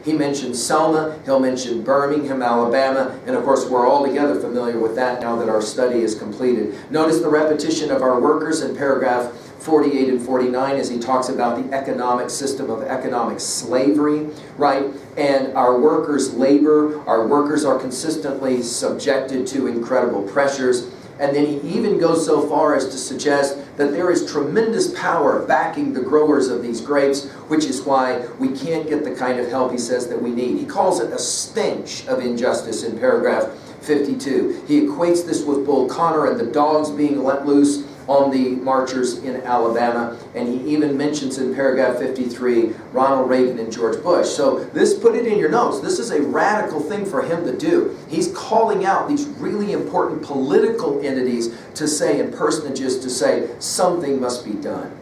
He mentions Selma, he'll mention Birmingham, Alabama, and of course we're all together familiar with that now that our study is completed. Notice the repetition of our workers in paragraph 48 and 49 as he talks about the economic system of economic slavery, right? And our workers labor, our workers are consistently subjected to incredible pressures. And then he even goes so far as to suggest that there is tremendous power backing the growers of these grapes, which is why we can't get the kind of help he says that we need. He calls it a stench of injustice in paragraph 52. He equates this with Bull Connor and the dogs being let loose on the marchers in Alabama, and he even mentions in paragraph 53 Ronald Reagan and George Bush. So this, put it in your notes, this is a radical thing for him to do. He's calling out these really important political entities to say, and personages to say, something must be done.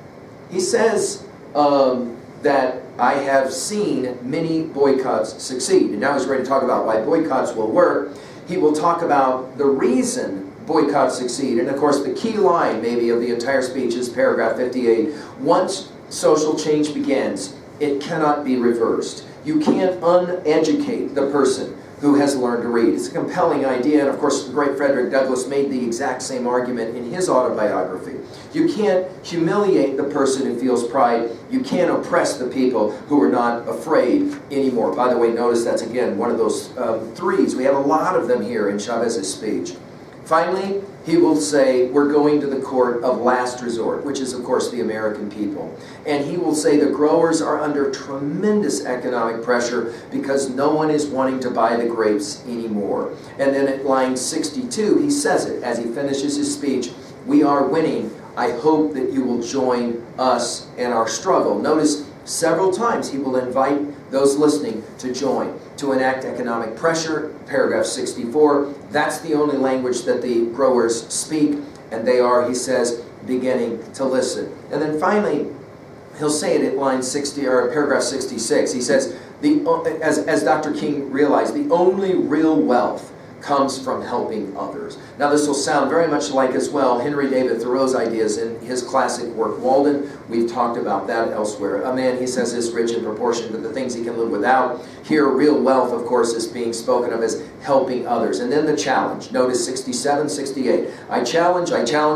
He says that I have seen many boycotts succeed, and now he's ready to talk about why boycotts will work. He will talk about the reason boycotts succeed. And of course the key line maybe of the entire speech is paragraph 58. Once social change begins, it cannot be reversed. You can't uneducate the person who has learned to read. It's a compelling idea, and of course the great Frederick Douglass made the exact same argument in his autobiography. You can't humiliate the person who feels pride. You can't oppress the people who are not afraid anymore. By the way, notice that's again one of those threes. We have a lot of them here in Chavez's speech. Finally, he will say, we're going to the court of last resort, which is, of course, the American people. And he will say the growers are under tremendous economic pressure because no one is wanting to buy the grapes anymore. And then at line 62, he says it as he finishes his speech, we are winning. I hope that you will join us in our struggle. Notice several times he will invite those listening to join, to enact economic pressure. Paragraph 64, that's the only language that the growers speak, and they are, he says, beginning to listen. And then finally, he'll say it at line 60, or paragraph 66. He says, as Dr. King realized, the only real wealth comes from helping others. Now this will sound very much like as well Henry David Thoreau's ideas in his classic work Walden. We've talked about that elsewhere. A man, he says, is rich in proportion to the things he can live without. Here real wealth, of course, is being spoken of as helping others. And then the challenge. Notice 67, 68. I challenge,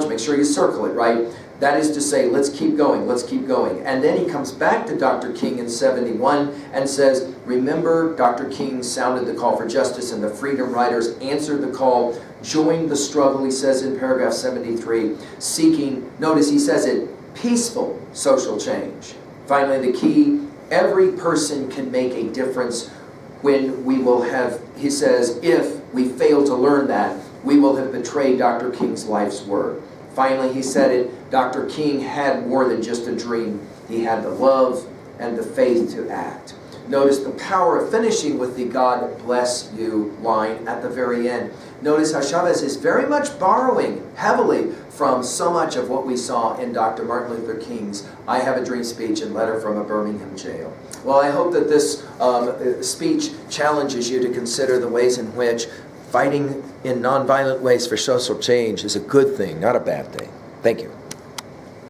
make sure you circle it, right? That is to say, let's keep going, let's keep going. And then he comes back to Dr. King in 71 and says, remember, Dr. King sounded the call for justice and the Freedom Riders answered the call, joined the struggle, he says in paragraph 73, seeking, notice he says it, peaceful social change. Finally, the key, every person can make a difference when we will have, he says, if we fail to learn that, we will have betrayed Dr. King's life's work. Finally, he said it, Dr. King had more than just a dream. He had the love and the faith to act. Notice the power of finishing with the God bless you line at the very end. Notice how Chavez is very much borrowing heavily from so much of what we saw in Dr. Martin Luther King's I Have a Dream speech and letter from a Birmingham jail. Well, I hope that this speech challenges you to consider the ways in which fighting in nonviolent ways for social change is a good thing, not a bad thing. Thank you.